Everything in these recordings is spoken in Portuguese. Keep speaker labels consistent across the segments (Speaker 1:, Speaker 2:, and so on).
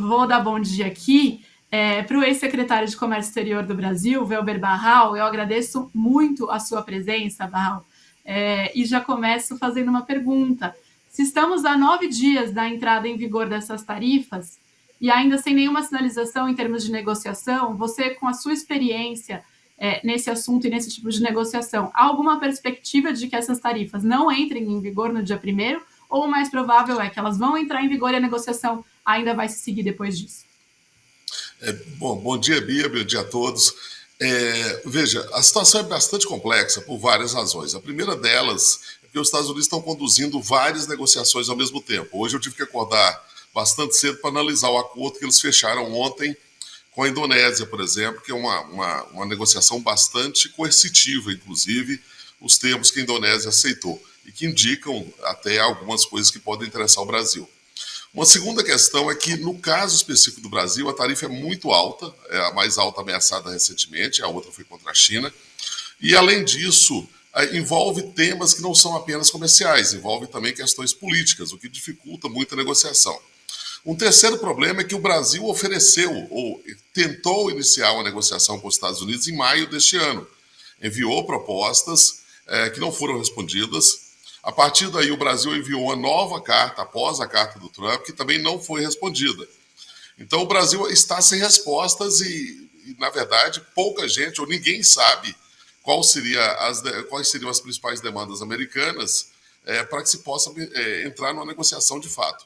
Speaker 1: vou dar bom dia aqui para o ex-secretário de Comércio Exterior do Brasil, Welber Barral. Eu agradeço muito a sua presença, Barral, e já começo fazendo uma pergunta. Se estamos a 9 dias da entrada em vigor dessas tarifas e ainda sem nenhuma sinalização em termos de negociação, você, com a sua experiência nesse assunto e nesse tipo de negociação, há alguma perspectiva de que essas tarifas não entrem em vigor no dia 1º, ou o mais provável é que elas vão entrar em vigor e a negociação ainda vai se seguir depois disso?
Speaker 2: Bom dia, Bia, bom dia a todos. Veja, a situação é bastante complexa por várias razões. A primeira delas é que os Estados Unidos estão conduzindo várias negociações ao mesmo tempo. Hoje eu tive que acordar bastante cedo para analisar o acordo que eles fecharam ontem com a Indonésia, por exemplo, que é uma negociação bastante coercitiva, inclusive, os termos que a Indonésia aceitou, e que indicam até algumas coisas que podem interessar o Brasil. Uma segunda questão é que, no caso específico do Brasil, a tarifa é muito alta, é a mais alta ameaçada recentemente, a outra foi contra a China, e, além disso, envolve temas que não são apenas comerciais, envolve também questões políticas, o que dificulta muito a negociação. Um terceiro problema é que o Brasil ofereceu, ou tentou iniciar uma negociação com os Estados Unidos em maio deste ano. Enviou propostas que não foram respondidas. A partir daí, o Brasil enviou uma nova carta, após a carta do Trump, que também não foi respondida. Então, o Brasil está sem respostas e na verdade, pouca gente, ou ninguém sabe quais seriam as principais demandas americanas para que se possa entrar numa negociação de fato.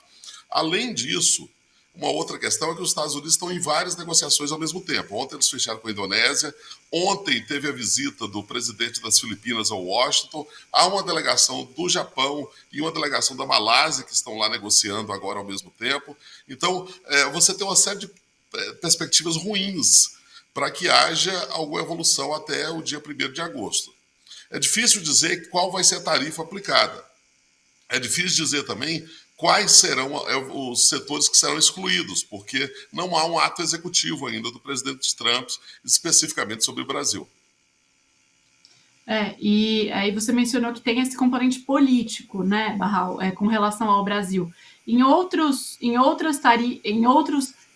Speaker 2: Além disso, uma outra questão é que os Estados Unidos estão em várias negociações ao mesmo tempo. Ontem eles fecharam com a Indonésia, ontem teve a visita do presidente das Filipinas ao Washington, há uma delegação do Japão e uma delegação da Malásia que estão lá negociando agora ao mesmo tempo. Então, você tem uma série de perspectivas ruins para que haja alguma evolução até o dia 1º de agosto. É difícil dizer qual vai ser a tarifa aplicada. É difícil dizer também quais serão os setores que serão excluídos, porque não há um ato executivo ainda do presidente Trump, especificamente sobre o Brasil.
Speaker 1: E aí você mencionou que tem esse componente político, né, Barral, com relação ao Brasil. Em outros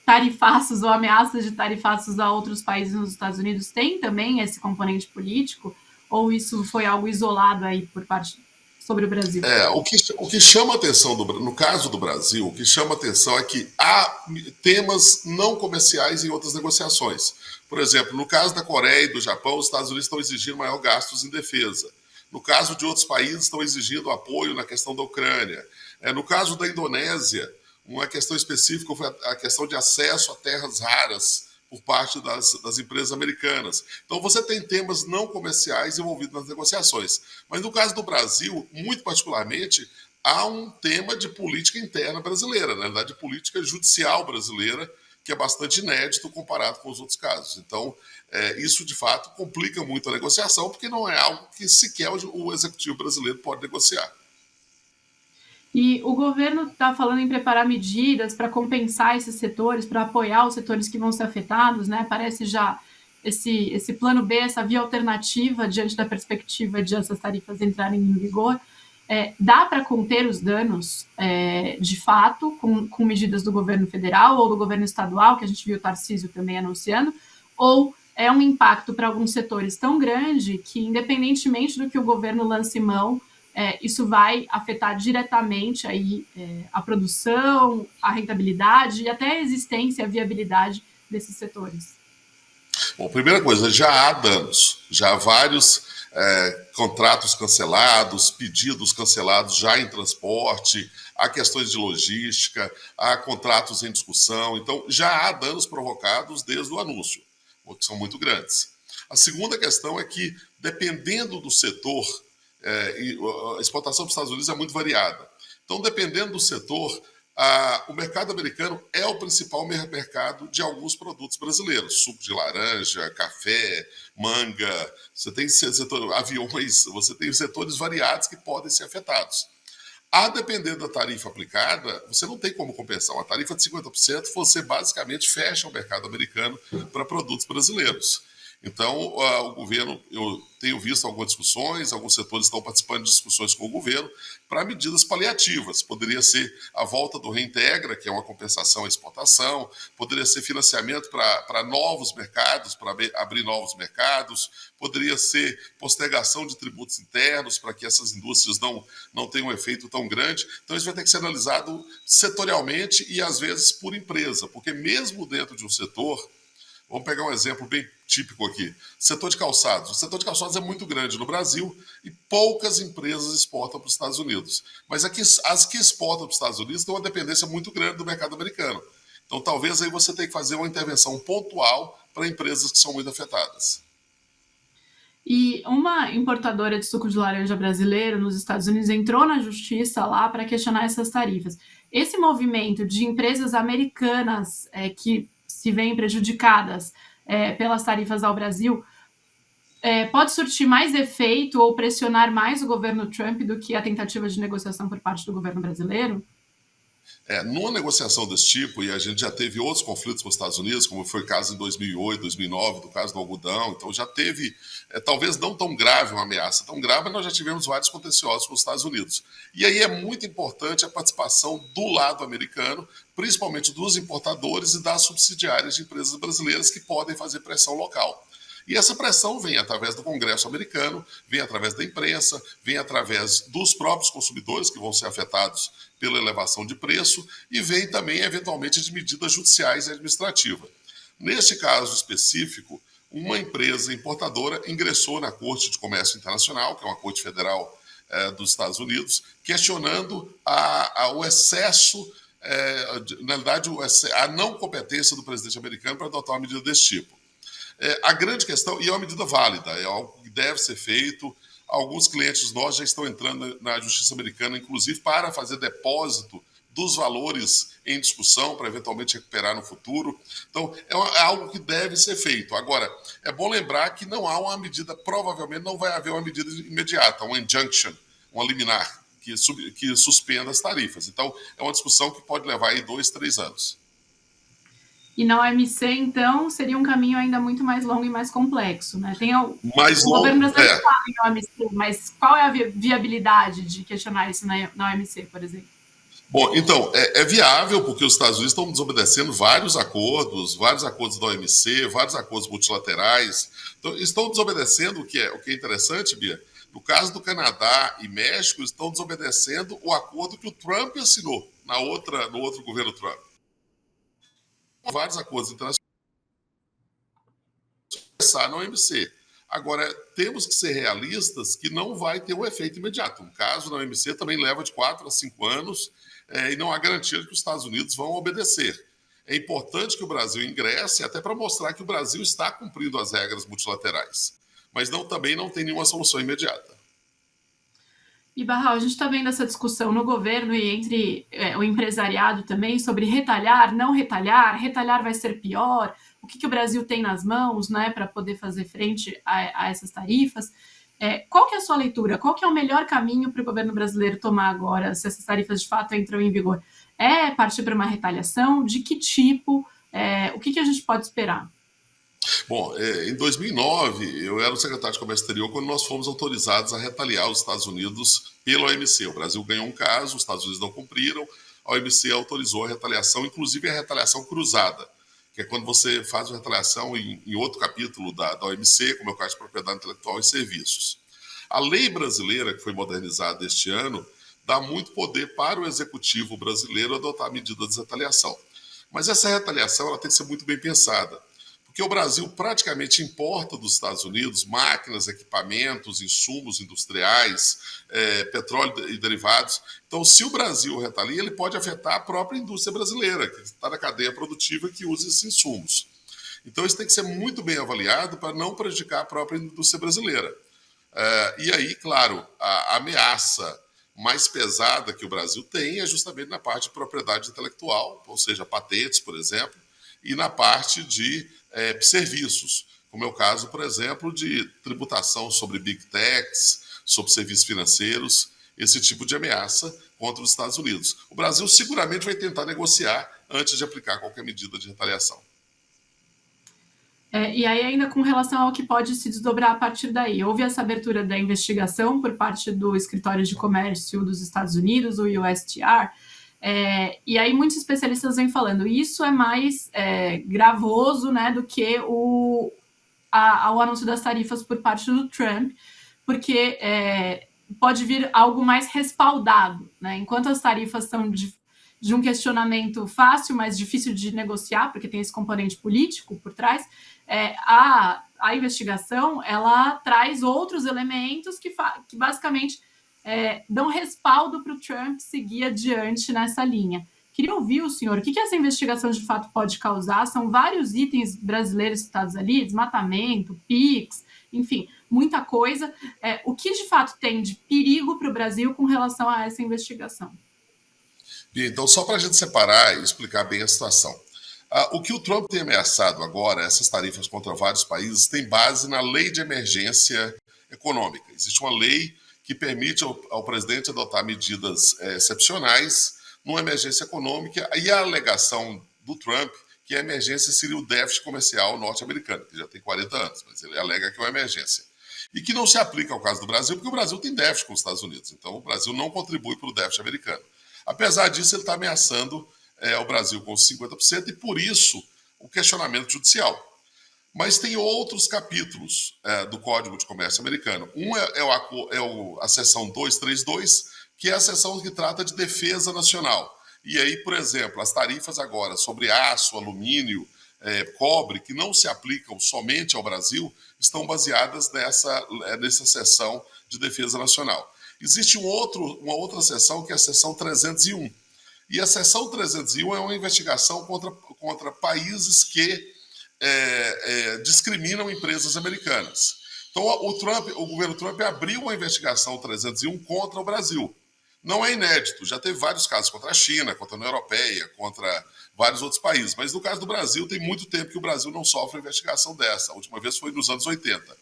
Speaker 1: tarifaços ou ameaças de tarifaços a outros países nos Estados Unidos, tem também esse componente político? Ou isso foi algo isolado aí por parte sobre o Brasil?
Speaker 2: O que chama atenção, no caso do Brasil, o que chama atenção é que há temas não comerciais em outras negociações. Por exemplo, no caso da Coreia e do Japão, os Estados Unidos estão exigindo maior gastos em defesa. No caso de outros países, estão exigindo apoio na questão da Ucrânia. No caso da Indonésia, uma questão específica foi a questão de acesso a terras raras por parte das empresas americanas. Então, você tem temas não comerciais envolvidos nas negociações. Mas, no caso do Brasil, muito particularmente, há um tema de política interna brasileira, na verdade, de política judicial brasileira, que é bastante inédito comparado com os outros casos. Então, isso, de fato, complica muito a negociação, porque não é algo que sequer o executivo brasileiro pode negociar.
Speaker 1: E o governo está falando em preparar medidas para compensar esses setores, para apoiar os setores que vão ser afetados, né? Parece já esse plano B, essa via alternativa diante da perspectiva de essas tarifas entrarem em vigor. Dá para conter os danos, de fato, com medidas do governo federal ou do governo estadual, que a gente viu o Tarcísio também anunciando, ou é um impacto para alguns setores tão grande que, independentemente do que o governo lance mão, isso vai afetar diretamente aí, a produção, a rentabilidade e até a existência, a viabilidade desses setores?
Speaker 2: Bom, primeira coisa, já há danos, já há vários contratos cancelados, pedidos cancelados já em transporte, há questões de logística, há contratos em discussão, então já há danos provocados desde o anúncio, que são muito grandes. A segunda questão é que, dependendo do setor, a exportação para os Estados Unidos é muito variada. Então, dependendo do setor, o mercado americano é o principal mercado de alguns produtos brasileiros. Suco de laranja, café, manga, você tem aviões, você tem setores variados que podem ser afetados. A depender da tarifa aplicada, você não tem como compensar. Uma tarifa de 50%, você basicamente fecha o mercado americano para produtos brasileiros. Então, o governo, eu tenho visto algumas discussões, alguns setores estão participando de discussões com o governo para medidas paliativas. Poderia ser a volta do Reintegra, que é uma compensação à exportação, poderia ser financiamento para novos mercados, para abrir novos mercados, poderia ser postergação de tributos internos para que essas indústrias não tenham um efeito tão grande. Então, isso vai ter que ser analisado setorialmente e, às vezes, por empresa, porque mesmo dentro de um setor, vamos pegar um exemplo bem típico aqui. Setor de calçados. O setor de calçados é muito grande no Brasil e poucas empresas exportam para os Estados Unidos. Mas aqui, as que exportam para os Estados Unidos têm uma dependência muito grande do mercado americano. Então, talvez aí você tenha que fazer uma intervenção pontual para empresas que são muito afetadas.
Speaker 1: E uma importadora de suco de laranja brasileiro nos Estados Unidos entrou na justiça lá para questionar essas tarifas. Esse movimento de empresas americanas que se veem prejudicadas pelas tarifas ao Brasil pode surtir mais efeito ou pressionar mais o governo Trump do que a tentativa de negociação por parte do governo brasileiro?
Speaker 2: Numa negociação desse tipo, e a gente já teve outros conflitos com os Estados Unidos, como foi o caso em 2008, 2009, do caso do algodão, então já teve, talvez não tão grave uma ameaça, tão grave, mas nós já tivemos vários contenciosos com os Estados Unidos. E aí é muito importante a participação do lado americano, principalmente dos importadores e das subsidiárias de empresas brasileiras que podem fazer pressão local. E essa pressão vem através do Congresso americano, vem através da imprensa, vem através dos próprios consumidores que vão ser afetados pela elevação de preço e vem também, eventualmente, de medidas judiciais e administrativas. Neste caso específico, uma empresa importadora ingressou na Corte de Comércio Internacional, que é uma corte federal dos Estados Unidos, questionando o excesso, na verdade, a não competência do presidente americano para adotar uma medida desse tipo. A grande questão, e é uma medida válida, é algo que deve ser feito. Alguns clientes nossos já estão entrando na justiça americana, inclusive para fazer depósito dos valores em discussão, para eventualmente recuperar no futuro. Então, é algo que deve ser feito. Agora, é bom lembrar que não há uma medida, provavelmente não vai haver uma medida imediata, uma injunction, uma liminar, que suspenda as tarifas. Então, é uma discussão que pode levar aí 2, 3 anos.
Speaker 1: E na OMC, então, seria um caminho ainda muito mais longo e mais complexo, né?
Speaker 2: Mais
Speaker 1: o
Speaker 2: longo,
Speaker 1: governo brasileiro está na OMC, mas qual é a viabilidade de questionar isso na OMC, por exemplo?
Speaker 2: Bom, então, é viável porque os Estados Unidos estão desobedecendo vários acordos da OMC, vários acordos multilaterais. Então, estão desobedecendo o que é interessante, Bia. No caso do Canadá e México, estão desobedecendo o acordo que o Trump assinou no outro governo Trump. Vários acordos internacionais na OMC. Agora, temos que ser realistas que não vai ter um efeito imediato. Um caso na OMC também leva de 4 a 5 anos e não há garantia de que os Estados Unidos vão obedecer. É importante que o Brasil ingresse até para mostrar que o Brasil está cumprindo as regras multilaterais. Mas também não tem nenhuma solução imediata.
Speaker 1: E, Barral, a gente está vendo essa discussão no governo e entre o empresariado também sobre retalhar, não retalhar, retalhar vai ser pior, o que o Brasil tem nas mãos, né, para poder fazer frente a essas tarifas. Qual que é a sua leitura? Qual que é o melhor caminho para o governo brasileiro tomar agora, se essas tarifas de fato entram em vigor? É partir para uma retaliação? De que tipo? O que a gente pode esperar?
Speaker 2: Bom, em 2009, eu era o secretário de Comércio Exterior quando nós fomos autorizados a retaliar os Estados Unidos pela OMC. O Brasil ganhou um caso, os Estados Unidos não cumpriram, a OMC autorizou a retaliação, inclusive a retaliação cruzada, que é quando você faz uma retaliação em outro capítulo da OMC, como é o caso de propriedade intelectual e serviços. A lei brasileira, que foi modernizada este ano, dá muito poder para o executivo brasileiro adotar medidas de retaliação. Mas essa retaliação ela tem que ser muito bem pensada, porque o Brasil praticamente importa dos Estados Unidos máquinas, equipamentos, insumos industriais, petróleo e derivados. Então, se o Brasil retalia, ele pode afetar a própria indústria brasileira, que está na cadeia produtiva que usa esses insumos. Então, isso tem que ser muito bem avaliado para não prejudicar a própria indústria brasileira. E aí, claro, a ameaça mais pesada que o Brasil tem é justamente na parte de propriedade intelectual, ou seja, patentes, por exemplo, e na parte de serviços, como é o caso, por exemplo, de tributação sobre big techs, sobre serviços financeiros, esse tipo de ameaça contra os Estados Unidos. O Brasil seguramente vai tentar negociar antes de aplicar qualquer medida de retaliação.
Speaker 1: E aí, ainda com relação ao que pode se desdobrar a partir daí, houve essa abertura da investigação por parte do Escritório de Comércio dos Estados Unidos, o USTR, e aí muitos especialistas vêm falando, isso é mais gravoso, né, do que o anúncio das tarifas por parte do Trump, porque pode vir algo mais respaldado, né? Enquanto as tarifas são de um questionamento fácil, mas difícil de negociar, porque tem esse componente político por trás, a investigação ela traz outros elementos que basicamente dão respaldo para o Trump seguir adiante nessa linha. Queria ouvir o senhor, o que essa investigação de fato pode causar? São vários itens brasileiros citados ali, desmatamento, PIX, enfim, muita coisa. O que de fato tem de perigo para o Brasil com relação a essa investigação?
Speaker 2: Então, só para a gente separar e explicar bem a situação. O que o Trump tem ameaçado agora, essas tarifas contra vários países, tem base na lei de emergência econômica. Existe uma lei que permite ao presidente adotar medidas excepcionais numa emergência econômica, e a alegação do Trump que a emergência seria o déficit comercial norte-americano, que já tem 40 anos, mas ele alega que é uma emergência. E que não se aplica ao caso do Brasil, porque o Brasil tem déficit com os Estados Unidos, então o Brasil não contribui para o déficit americano. Apesar disso, ele está ameaçando o Brasil com os 50% e, por isso, o questionamento judicial. Mas tem outros capítulos do Código de Comércio americano. Um a seção 232, que é a seção que trata de defesa nacional. E aí, por exemplo, as tarifas agora sobre aço, alumínio, cobre, que não se aplicam somente ao Brasil, estão baseadas nessa seção de defesa nacional. Existe uma outra seção, que é a seção 301. E a seção 301 é uma investigação contra países que discriminam empresas americanas. Então, o governo Trump abriu uma investigação 301 contra o Brasil. Não é inédito, já teve vários casos contra a China, contra a União Europeia, contra vários outros países. Mas no caso do Brasil, tem muito tempo que o Brasil não sofre uma investigação dessa. A última vez foi nos anos 80.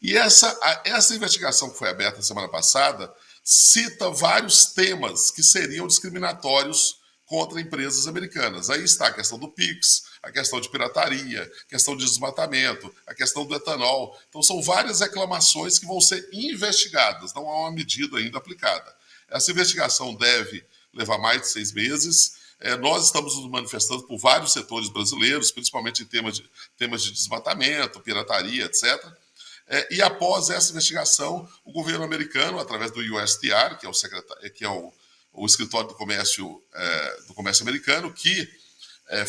Speaker 2: E essa investigação que foi aberta semana passada cita vários temas que seriam discriminatórios contra empresas americanas. Aí está a questão do PIX, a questão de pirataria, a questão de desmatamento, a questão do etanol. Então são várias reclamações que vão ser investigadas, não há uma medida ainda aplicada. Essa investigação deve levar mais de 6 meses. Nós estamos nos manifestando por vários setores brasileiros, principalmente em temas de desmatamento, pirataria, etc. E após essa investigação, o governo americano, através do USTR, que é o Escritório do Comércio americano, que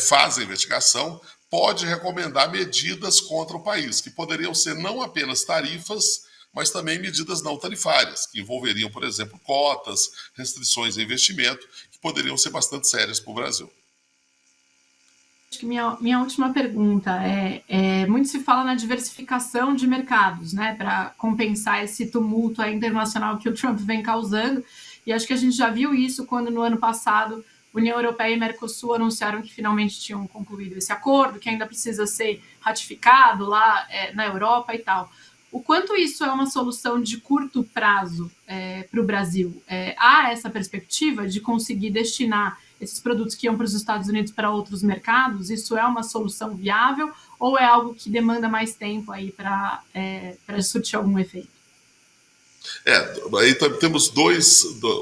Speaker 2: faz a investigação, pode recomendar medidas contra o país, que poderiam ser não apenas tarifas, mas também medidas não tarifárias, que envolveriam, por exemplo, cotas, restrições a investimento, que poderiam ser bastante sérias para o Brasil.
Speaker 1: Acho que minha última pergunta muito se fala na diversificação de mercados, né, para compensar esse tumulto internacional que o Trump vem causando, e acho que a gente já viu isso quando no ano passado União Europeia e Mercosul anunciaram que finalmente tinham concluído esse acordo, que ainda precisa ser ratificado lá na Europa e tal. O quanto isso é uma solução de curto prazo para o Brasil? Há essa perspectiva de conseguir destinar esses produtos que iam para os Estados Unidos para outros mercados? Isso é uma solução viável ou é algo que demanda mais tempo aí para surtir algum efeito?
Speaker 2: Aí temos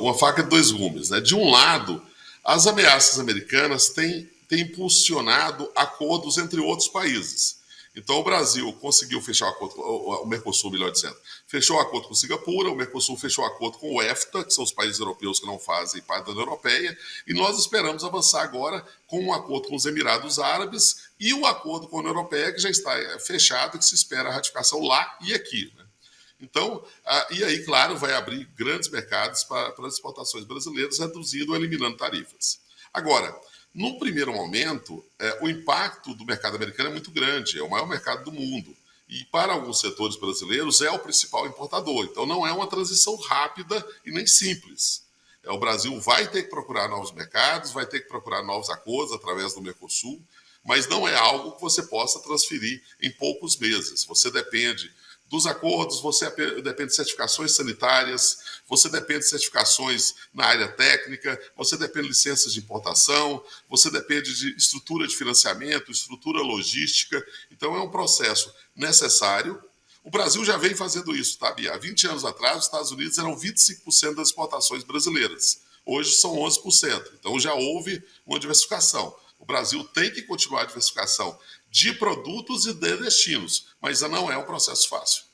Speaker 2: uma faca de dois gumes, né? De um lado, as ameaças americanas têm impulsionado acordos entre outros países. Então o Brasil conseguiu fechar o acordo, o Mercosul, melhor dizendo, fechou o acordo com Singapura, o Mercosul fechou o acordo com o EFTA, que são os países europeus que não fazem parte da União Europeia, e nós esperamos avançar agora com um acordo com os Emirados Árabes e o acordo com a União Europeia, que já está fechado, que se espera a ratificação lá e aqui, né? Então, e aí, claro, vai abrir grandes mercados para as exportações brasileiras, reduzindo ou eliminando tarifas. Agora, no primeiro momento, o impacto do mercado americano é muito grande, é o maior mercado do mundo. E para alguns setores brasileiros é o principal importador. Então não é uma transição rápida e nem simples. O Brasil vai ter que procurar novos mercados, vai ter que procurar novos acordos através do Mercosul, mas não é algo que você possa transferir em poucos meses. Você depende dos acordos, você depende de certificações sanitárias, você depende de certificações na área técnica, você depende de licenças de importação, você depende de estrutura de financiamento, estrutura logística. Então, é um processo necessário. O Brasil já vem fazendo isso, tá, Bia? Há 20 anos atrás, os Estados Unidos eram 25% das exportações brasileiras. Hoje são 11%. Então, já houve uma diversificação. O Brasil tem que continuar a diversificação de produtos e de destinos, mas não é um processo fácil.